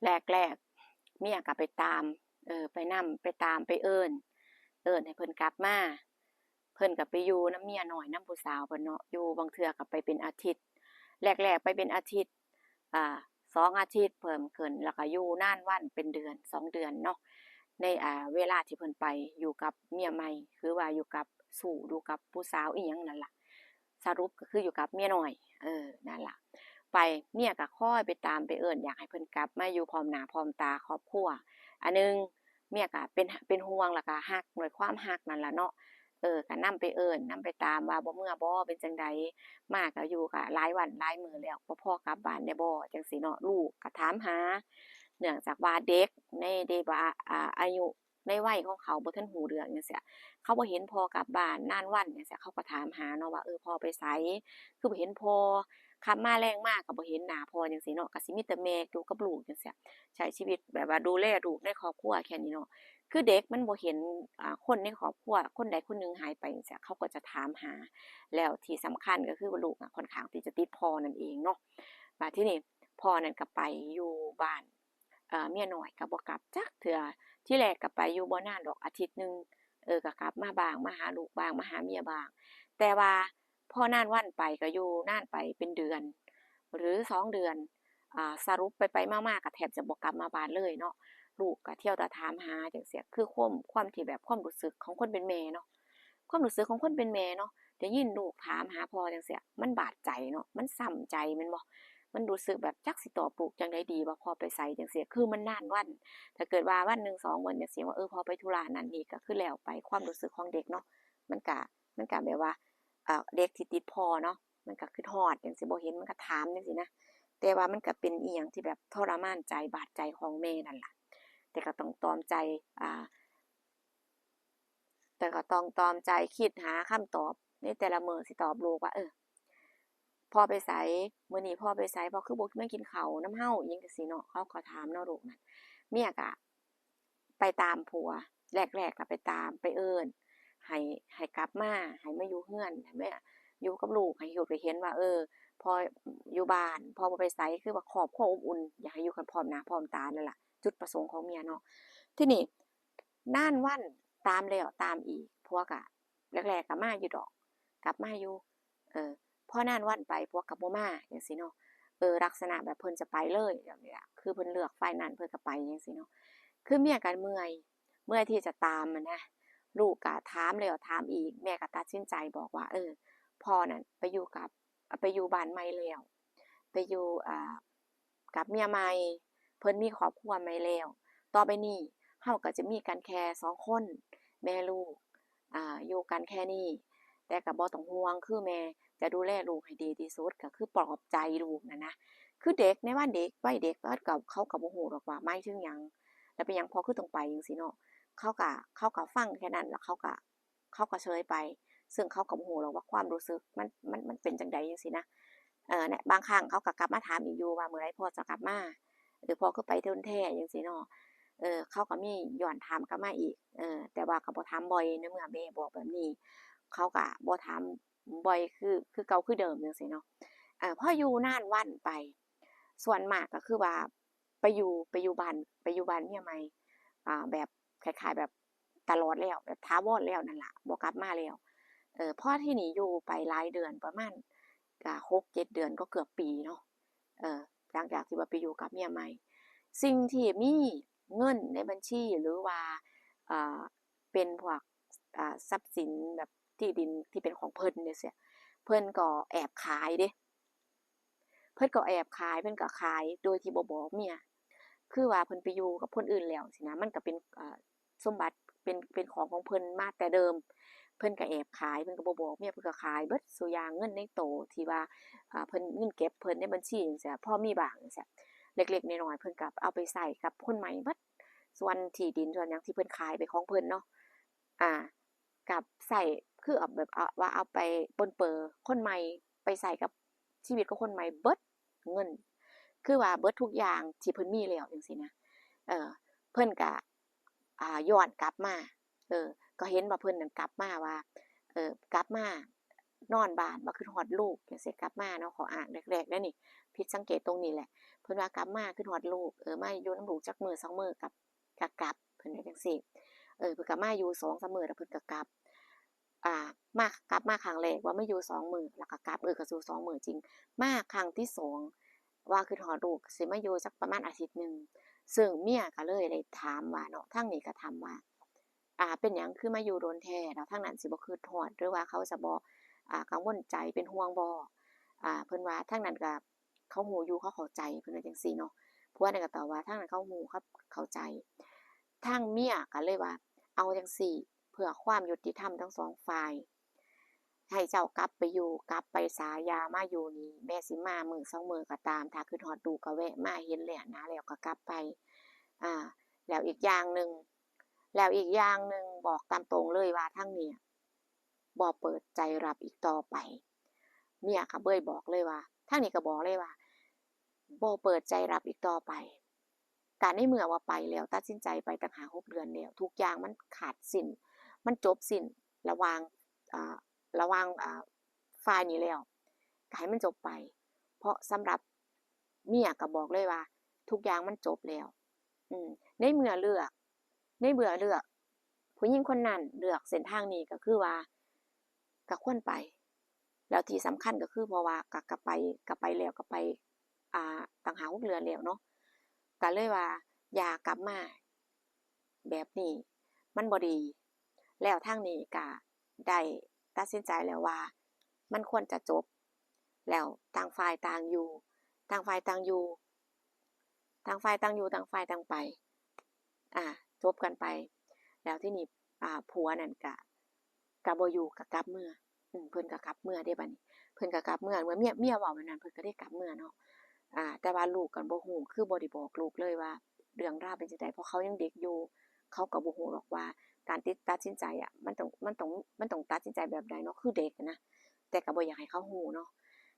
แรกเมียก็ไปตามไปนำไปตามไปเอิ้นให้เพิ่นกลับมาเพิ่นก็ไปอยู่นำเมียน้อยนำผู้สาวเพิ่นเนาะอยู่บางเทื่อก็ไปเป็นอาทิตย์แรกๆไปเป็นอาทิตย์อ่า2อาทิตย์เพิ่มขึ้นแล้วก็อยู่นานวันเป็นเดือน2เดือนเนาะในเวลาที่เพิ่นไปอยู่กับเมียใหม่คือว่าอยู่กับสู่อยู่กับผู้สาวอิหยังนั่นล่ะสรุปก็คืออยู่กับเมียน้อยนั่นล่ะ ไปเมียก็คอยไปตามไปเอิ้นอยากให้เพิ่นกลับมาอยู่พร้อมหน้าพร้อมตาครอบครัวอันหนึ่งเมียก็เป็นห่วงแล้วก็รักด้วยความรักนั่นล่ะเนาะก็นำไปเอิ้นนำไปตามว่าบ่เมื่อบ่เป็นจั่งใดมาก็อยู่ก็หลายวันหลายมื้อแล้วบ่พอกลับบ้านได้บ่จั่งซี้เนาะลูกก็ถามหาเนื่องจากว่าเด็กในว่าอายุในวัยของเขาบ่ทันรู้เรื่องจังซี้เขาบ่เห็นพ่อกลับบ้านนานวันจังซี้เขาก็ถามหาเนาะว่าพ่อไปไสคือบ่เห็นพ่อ ค่ำมาแลงมาก็บ่เห็นหน้าพ่อจังซี้เนาะก็สิมีแต่แม่อยู่กับลูกจังซี้ใช้ชีวิตแบบว่าดูแลลูกในครอบครัวแค่นี้เนาะคือเด็กมันบ่เห็นคนในครอบครัวคนใดคนหนึ่งหายไปจังซี้เขาก็จะถามหาแล้วที่สำคัญก็คือว่าลูกค่อนข้างที่จะติดพ่อนั่นเองเนาะบัดทีนี้พ่อนั่นก็ไปอยู่บ้านเมียน้อยก็บ่กลับจักเทื่อที่แรกก็ไปอยู่บ่นานดอกอาทิตย์หนึ่งก็กลับมาบ้างมาหาลูกบ้างมาหาเมียบ้างแต่ว่า พอนานวันไปก็อยู่นานไปเป็นเดือนหรือ2เดือนสรุปไปๆมาๆก็แทบจะบ่กลับมาบ้านเลยเนาะลูกก็เที่ยวแต่ถามหาจังซี้คือความที่แบบความรู้สึกของคนเป็นแม่เนาะความรู้สึกของคนเป็นแม่เนาะได้ยินลูกถามหาพ่อจังซี้มันบาดใจเนาะมันช้ำใจแม่นบ่มันรู้สึกแบบจักสิตอบลูกจั่งใดดีว่าพ่อไปไสจังซี้คือมันนานวันถ้าเกิดว่าวันหนึ่ง2วันจังซี้ว่าพ่อไปธุระนั่นนี่ก็คือแล้วไปความรู้สึกของเด็กเนาะมันก็มันก็แบบว่า เด็กที่ติดพ่อเนาะมันก็คิดฮอดจังซี้บ่เห็นมันก็ถามจังซี้นะแต่ว่ามันก็เป็นอิหยังที่แบบทรมานใจบาดใจของแม่นั่นล่ะแต่ก็ต้องตรอมใจอ่าแต่ก็ต้องตรอมใจคิดหาคำตอบในแต่ละมื้อสิตอบลูกว่าพ่อไปไสมื้อนี้พ่อไปไสพ่อคือบ่มากินข้าวนำเราอิหยังจังซี้เนาะเขาก็ถามเนาะลูกนั่นเมียก็ไปตามผัวแรกๆก็ไปตามไปเอิ้นให้กลับมาให้มาอยู่เรือนให้มาอยู่กับลูกให้ลูกได้เห็นว่าพ่ออยู่บ้านพ่อบ่ไปไสคือว่าครอบครัวอบอุ่นอยากให้อยู่กันพร้อมหน้าพร้อมตานั่นล่ะจุดประสงค์ของเมียเนาะทีนี้นานวันตามแล้วตามอีกผัวก็แรกๆก็มาอยู่ดอกกลับมาอยู่เออ พอนานวันไปพวกกับบ่มาจังซี่เนาะลักษณะแบบเพิ่นจะไปเลยแบบนี้ล่ะคือเพิ่นเลือกฝ่ายนั้นเพิ่นก็ไปจังซี่เนาะคือเมียก็เมื่อยที่จะตามอะนะลูกก็ถามแล้วถามอีกแม่ก็ตัดสินใจบอกว่าพ่อนั่นไปอยู่กับไปอยู่บ้านใหม่แล้วไปอยู่กับเมียใหม่เพิ่นมีครอบครัวใหม่แล้วต่อไปนี้เราก็จะมีกันแค่2คนแม่ลูกอยู่กันแค่นี้แต่ก็บ่ต้องห่วงคือแม่ จะดูแลลูกให้ดีที่สุดก็คือปลอบใจลูกนะคือเด็กในวัยเด็กเขาก็บ่รู้หรอกว่าหมายถึงหยังแล้วเป็นหยังพ่อคือต้องไปจังซี้เนาะเขาก็ฟังแค่นั้นแล้วเขาก็เฉยไปซึ่งเขาก็บ่รู้หรอกว่าความรู้สึกมันเป็นจั่งใดจังซี้นะเนี่ยบางครั้งเขาก็กลับมาถามอีกอยู่ว่าเมื่อไรพ่อจะกลับมาพ่อคือไปโดนแท้จังซี้เนาะเขาก็มีย้อนถามกลับมาอีกแต่ว่าก็บ่ถามบ่อยในเมื่อแม่บอกแบบนี้เขาก็บ่ถาม บ่อยคือเก่าคือเดิมจังซี้เนาะพออยู่นานวันไปส่วนมากก็คือว่าไปอยู่บ้านเมียใหม่แบบคล้ายๆแบบตลอดแล้วแบบถาวรแล้วนั่นล่ะบ่กลับมาแล้วพอที่นี่อยู่ไปหลายเดือนประมาณ6-7เดือนก็เกือบปีเนาะเอ่อหลังจากที่ว่าไปอยู่กับเมียใหม่สิ่งที่มีเงินในบัญชีหรือว่าอ่าเป็นพวกทรัพย์สินแบบที่ดินที่เป็นของเพิ่นจั่งซี้เพิ่นก็แอบขายเดะเพิ่นก็แอบขายเพิ่นก็ขายโดยที่บ่บอกเมียคือว่าเพิ่นไปอยู่กับคนอื่นแล้วสินะมันก็เป็นสมบัติเป็นของของเพิ่นมาแต่เดิมเพิ่นก็แอบขายเพิ่นก็บ่บอกเมียเพิ่นก็ขายเบิดซุอย่างเงินในโตที่ว่าเพิ่นเงินเก็บเพิ่นในบัญชีจังซี้พอมีบ้างจังซี้เล็กๆน้อยๆเพิ่นก็เอาไปใช้กับคนใหม่เบิดส่วนที่ดินส่วนหยังที่เพิ่นขายเป็นของเพิ่นเนาะอ่า กับใส่คือเอาแบบว่าเอาไปปนเปื้อคนใหม่ไปใส่กับชีวิตของคนใหม่เบิดเงินคือว่าเบิดทุกอย่างที่เพิ่นมีแล้วจังซี้นะเออเพิ่นก็ย้อนกลับมาเออก็เห็นว่าเพิ่นนั่นกลับมาว่ากลับมานอนบ้านว่าคิดฮอดลูกจังซี้กลับมาเนาะข้ออ้างแรกๆเด้อนี่ผิดสังเกตตรงนี้แหละ เพิ่นว่ากลับมาคิดฮอดลูกมาอยู่นำลูกจักมื้อ2มื้อก็กลับเพิ่นว่าจั่งซี้เพิ่นก็มาอยู่2-3มื้อแล้วเพิ่นก็กลับอ่ากลับมาครั้งแรกว่ามาอยู่2มื้อแล้วก็กลับก็อยู่2มื้อจริงมาครั้งที่2ว่าคิดฮอดลูกสิมาอยู่สักประมาณอาทิตย์หนึ่งซึ่งเมียก็เลยได้ถามว่าเนาะทางนี้ก็ถามว่าเป็นหยังคือมาอยู่โดนแท้แล้วทางนั้นสิบ่คิดฮอดหรือว่าเขาจะบ่กังวลใจเป็นห่วงบ่เพิ่นว่าทางนั้นก็เขารู้อยู่เขาเข้าใจเพิ่นว่าจังซี่เนาะผัวนั่นก็ตอบว่าทางนั้นเขารู้ครับเข้าใจทางเมียก็เลยว่าเอาจังซี้เพื่อความยุติธรรมทั้ง2ฝ่ายให้เจ้ากลับไปอยู่กลับไปซะอย่ามาอยู่นี่แม้สิมามื้อ2มื้อก็ตามถ้าคิดฮอดลูกก็แวะมาเห็นแล้วนะแล้วก็กลับไปอ่าแล้วอีกอย่างหนึ่งบอกตามตรงเลยว่าทางนี้บ่เปิดใจรับอีกต่อไปเมียก็เบ้ยบอกเลยว่าทางนี้ก็บอกเลยว่าบ่เปิดใจรับอีกต่อไปก็ในเมื่อว่าไปแล้วตัดสินใจไปต่างหาก6เดือนแล้วทุกอย่างมันขาดสิ้นมันจบสิ้นระหว่างอ่าระหว่างฝ่ายนี้แล้วก็ให้มันจบไปเพราะสำหรับเมียก็บอกเลยว่าทุกอย่างมันจบแล้วอืมในเมื่อเลือกในเมื่อเลือกผู้หญิงคนนั้นเลือกเส้นทางนี้ก็คือว่าก็ควรไปแล้วที่สำคัญก็คือเพราะว่าก็ไปแล้วก็ไปต่างหาก6เดือนแล้วเนาะก็เลยว่าอย่ากลับมาแบบนี้มันบ่ดีแล้วทางนี้ก็ได้ตัดสินใจแล้วว่ามันควรจะจบแล้วต่างฝ่ายต่างอยู่ต่างฝ่ายต่างอยู่ต่างฝ่ายต่างอยู่ต่างฝ่ายต่างไปจบกันไปแล้วทีนี้ผัวนั่นก็บ่อยู่ก็กลับเมื่อเพิ่นก็กลับเมื่อเด้บัดนี้เพิ่นก็กลับเมื่อเมียเว้าแบบนั้นเพิ่นก็ได้กลับเมื่อเนาะแต่ว่าลูกก็บ่ฮู้คือบ่ได้บอกลูกเลยว่าเรื่องราวเป็นจั่งใดเพราะเขายังเด็กอยู่เขาก็บ่ฮู้หรอกว่าการตัดสินใจอะมันต้องตัดสินใจแบบใดเนาะคือเด็กอะนะแต่ก็บ่อยากให้เขาฮู้เนาะ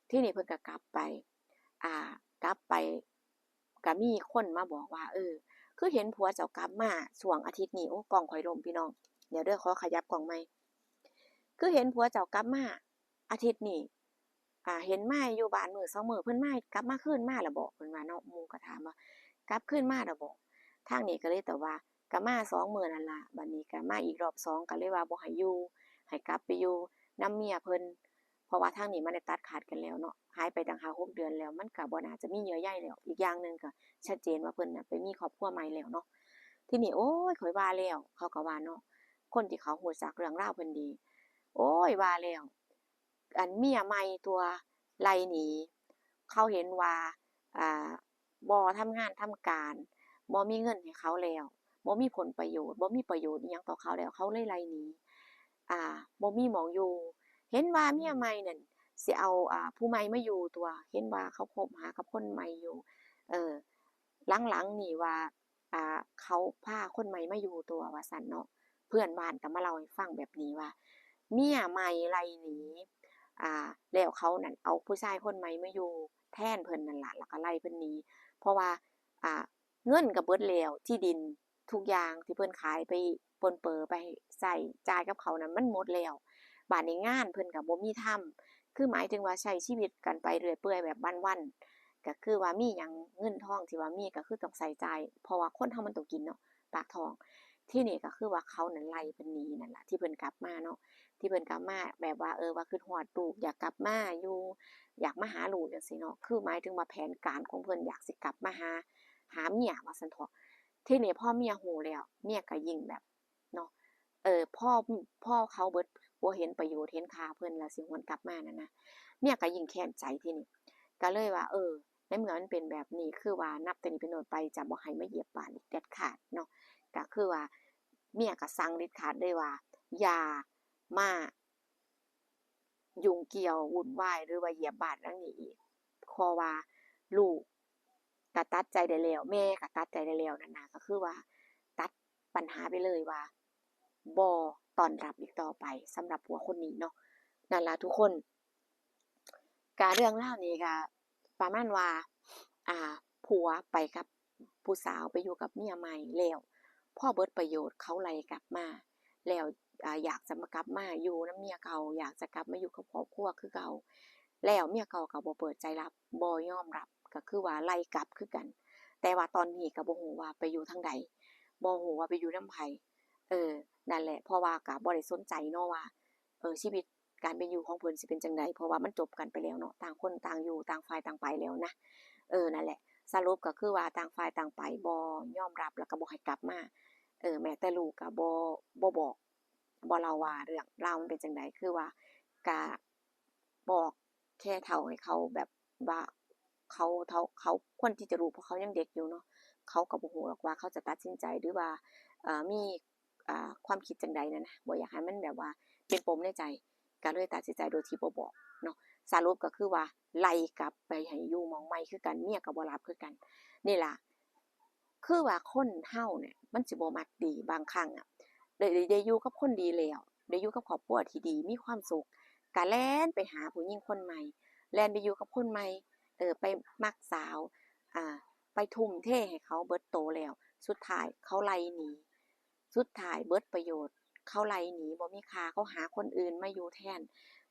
ทีนี้เพิ่นก็กลับไปกลับไปก็มีคนมาบอกว่าคือเห็นผัวเจ้ากลับมาช่วงอาทิตย์นี้โอ้กล้องข้อยล่มพี่น้องเดี๋ยวเด้อขอขยับกล้องใหม่คือเห็นผัวเจ้ากลับมาอาทิตย์นี้เห็นมาอยู่บ้านมื้อ2มื้อเพิ่นกลับมาคืนมาแล้วบ่เพิ่นว่าเนาะหมู่ก็ถามว่ากลับคืนมาแล้วบ่ทางนี้ก็เลยตอบว่าก็มา2มื้อนั่นล่ะบัดนี้ก็มาอีกรอบ2ก็เลยว่าบ่ให้อยู่ให้กลับไปอยู่นำเมียเพิ่นเพราะว่าทางนี้มันได้ตัดขาดกันแล้วเนาะหายไปตั้ง5 6เดือนแล้วมันก็บ่น่าจะมีเยื่อใยแล้วอีกอย่างหนึ่งก็ชัดเจนว่าเพิ่นน่ะไปมีครอบครัวใหม่แล้วเนาะทีนี้โอ๊ยข้อยว่าแล้วเขาก็ว่าเนาะคนที่เขารู้จักเรื่องราวเพิ่นดีโอ๊ยว่าแล้วอันเมียใหม่ตัวไล่หนีเขาเห็นว่าอ่าบ่ทำงานทำการบ่มีเงินให้เขาแล้วบ่มีผลประโยชน์บ่มีประโยชน์อิหยังต่อเขาแล้วเขาเลยไล่หนีบ่มีหม้องอยู่เห็นว่าเมียใหม่นั่นสิเอาผู้ใหม่มาอยู่ตัวเห็นว่าเขาคบหากับคนใหม่อยู่เออหลังๆนี่ว่าเขาพาคนใหม่มาอยู่ตัวว่าซั่นเนาะเพื่อนบ้านก็มาเล่าให้ฟังแบบนี้ว่าเมียใหม่ไล่หนีแล้วเขานั่นเอาผู้ชายคนใหม่มาอยู่แทนเพิ่นนั่นล่ะแล้วก็ไล่เพิ่นหนีเพราะว่าอ่าเงินก็เบิดแล้วที่ดินทุกอย่างที่เพิ่นขายไปปรนเปรอไปใช้จ่ายกับเขานั้นมันหมดแล้วบัดนี้งานเพิ่นก็บ่มีทำคือหมายถึงว่าใช้ชีวิตกันไปเรื่อยเปื่อยแบบวันๆก็คือว่ามีหยังเงินทองที่ว่ามีก็คือต้องใช้จ่ายเพราะว่าคนเรามันต้องกินเนาะปากท้องทีนี้ก็คือว่าเขานั่นไล่เพิ่นหนีนั่นล่ะที่เพิ่นกลับมาเนาะที่เพิ่นกลับมาแบบว่าว่าคิดฮอดลูกอยากกลับมาอยู่อยากมาหาลูกจังซี้เนาะคือหมายถึงว่าแผนการของเพิ่นอยากสิกลับมาหาเมียว่าซั่นเถาะทีนี้พอเมียรู้แล้วเมียก็ยิ่งแบบเนาะพ่อเขาเบิดบ่เห็นประโยชน์เห็นค่าเพิ่นแล้วสิหวนกลับมานั่นนะเมียก็ยิ่งแค้นใจทีนี้ก็เลยว่าในเมื่อมันเป็นแบบนี้คือว่านับแต่นี้เป็นต้นไปจะบ่ให้มาเหยียบบ้านอีกเด็ดขาดเนาะก็คือว่าเมียก็สั่งเด็ดขาดเลยว่าอย่ามายุ่งเกี่ยววุ่นวายหรือว่าเหยียบบ้านหลังนี้อีกเพราะว่าลูกก็ตัดใจได้แล้วแม่ก็ตัดใจได้แล้วนั่นน่ะก็คือว่าตัดปัญหาไปเลยว่าบ่ต้อนรับอีกต่อไปสำหรับผัวคนนี้เนาะนั่นล่ะทุกคนก็เรื่องราวนี้ก็ประมาณว่าผัวไปกับผู้สาวไปอยู่กับเมียใหม่แล้วพอเบิดประโยชน์เขาไล่กลับมาแล้วอยากจะมากลับมาอยู่นำเมียเก่าอยากจะกลับมาอยู่กับครอบครัวคือเก่าแล้วเมียเก่าก็บ่เปิดใจรับบ่ยอมรับ ก็คือว่าไล่กลับคือกัน แต่ว่าตอนนี้ก็บ่ฮู้ว่าไปอยู่ทางใดบ่ฮู้ว่าไปอยู่นำไผนั่นแหละเพราะว่าก็บ่ได้สนใจเนาะว่าชีวิตการเป็นอยู่ของเพิ่นสิเป็นจั่งใดเพราะว่ามันจบกันไปแล้วเนาะต่างคนต่างอยู่ต่างฝ่ายต่างไปแล้วนะนั่นแหละสรุปก็คือว่าต่างฝ่ายต่างไปบ่ยอมรับแล้วก็บ่ให้กลับมาแม้แต่ลูกก็บ่บอกบ่เล่าว่าเรื่องราวมันเป็นจั่งใดคือว่าก็บอกแค่เท่าให้เขาแบบว่าเขาควรที่จะรู้เพราะเขายังเด็กอยู่เนาะเขาก็บ่ฮู้หรอกว่าเขาจะตัดสินใจหรือว่ามีความคิดจั่งใดนั่นนะบ่อยากให้มันแบบว่าเป็นปมในใจก็เลยตัดสินใจโดยที่บ่บอกเนาะสรุปก็คือว่าไล่กลับไปให้อยู่หม้องใหม่คือกันเมียก็บ่รับคือกันนี่ล่ะคือว่าคนเฮาเนี่ยมันสิบ่มักดีบางครั้งอะได้อยู่กับคนดีแล้วได้อยู่กับครอบครัวที่ดีมีความสุขก็แล่นไปหาผู้หญิงคนใหม่แล่นไปอยู่กับคนใหม่ไปมักสาวอ่าไปทุ่มเทให้เขาเบิดโตแล้วสุดท้ายเขาไล่หนีสุดท้ายเบิดประโยชน์เขาไล่หนีบ่มีค่าเขาหาคนอื่นมาอยู่แทน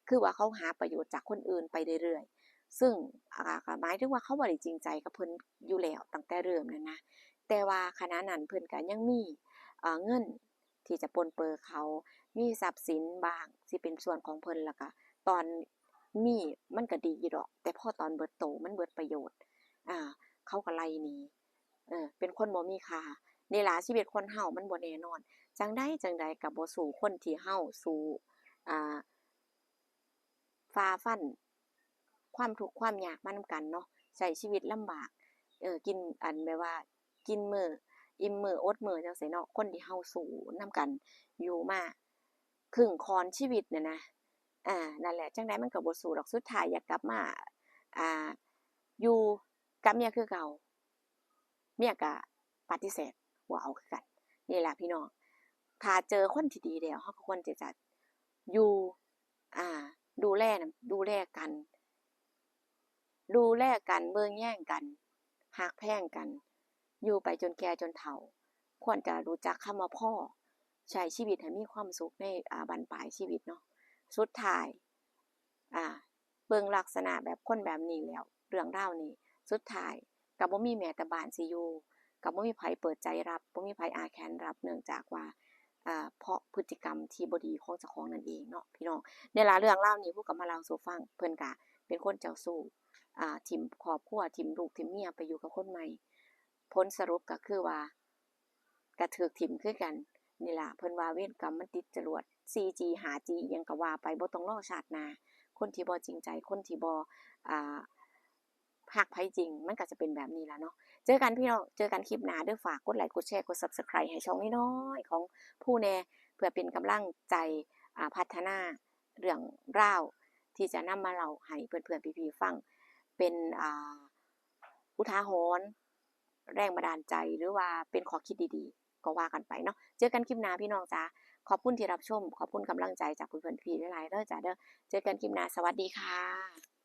คือว่าเขาหาประโยชน์จากคนอื่นไปเรื่อยๆซึ่งก็หมายถึงว่าเขาบ่ได้จริงใจกับเพิ่นอยู่แล้วตั้งแต่เริ่มนั่นนะแต่ว่าขณะนั้นเพิ่นก็ยังมีเงินที่จะปนเปื้อเขามีทรัพย์สินบ้างที่เป็นส่วนของเพิ่นแล้วก็ตอนมีมันก็ดีอยู่ดอกแต่พอตอนเบิดโตมันเบิดประโยชน์อ่าเขาก็ไล่หนีเป็นคนบ่มีค่านี่ล่ะชีวิตคนเฮามันบ่แน่นอนจั่งใดก็บ่สู้คนที่เฮาสู้อ่าฝ่าฟันความทุกข์ความยากมานำกันเนาะใช้ชีวิตลำบากกินอันแบบว่ากินมื้ออิ่มมื้ออดมื้อจั่งซี้เนาะคนที่เฮาสู้นำกันอยู่มาครึ่งค่อนชีวิตน่ะนะนั่นแหละจั่งใดมันก็บ่สู้ดอกสุดท้ายอยากกลับมาอ่าอยู่กับเมียคือเก่าเมียก็ปฏิเสธบ่เอาคือกันนี่ล่ะพี่น้องถ้าเจอคนที่ดีแล้วเราก็ควรที่จะอยู่อ่าดูแลดูแลกันเบิ่งแย่งกันรักแพงกันอยู่ไปจนแก่จนเฒ่าควรจะรู้จักคำว่าพ้อใช้ชีวิตให้มีความสุขในบั้นปลายชีวิตเนาะสุดท้ายอ่าเบิ่งลักษณะแบบคนแบบนี้แล้วเรื่องราวนี้สุดท้ายก็บ่มีแม้แต่บ้านสิอยู่ก็บ่มีไผเปิดใจรับบ่มีไผอ้าแขนรับเนื่องจากว่าเพราะพฤติกรรมที่บ่ดีของเจ้าของนั่นเองเนาะพี่น้องนี่ล่ะเรื่องราวนี้ผู้ก็มาเล่าสู่ฟังเพิ่นก็เป็นคนเจ้าชู้ถิ้มครอบครัวถิ้มลูกถิ้มเมียไปอยู่กับคนใหม่ผลสรุปก็คือว่าก็ถูกถิ้มคือกันนี่ล่ะเพิ่นว่าเวรกรรมมันติดจรวด 4G 5G อิหยังก็ว่าไปบ่ต้องรอชาติหน้าคนที่บ่จริงใจคนที่บ่อ่ารักไผจริงมันก็จะเป็นแบบนี้ล่ะเนาะเจอกันพี่น้องเจอกันคลิปหน้าเด้อฝากกดไลก์กดแชร์กด Subscribe ให้ช่องน้อยๆของผู้แหน่เพื่อเป็นกำลังใจพัฒนาเรื่องราวที่จะนำมาเล่าให้เพื่อนๆพี่ๆฟังเป็นอุทาหรณ์แรงบันดาลใจหรือว่าเป็นข้อคิดดีๆก็ว่ากันไปเนาะเจอกันคลิปหน้าพี่น้องจ๋าขอบคุณที่รับชมขอบคุณกำลังใจจากเพื่อนๆพี่หลายๆเด้อจ้ะเด้อเจอกันคลิปหน้าสวัสดีค่ะ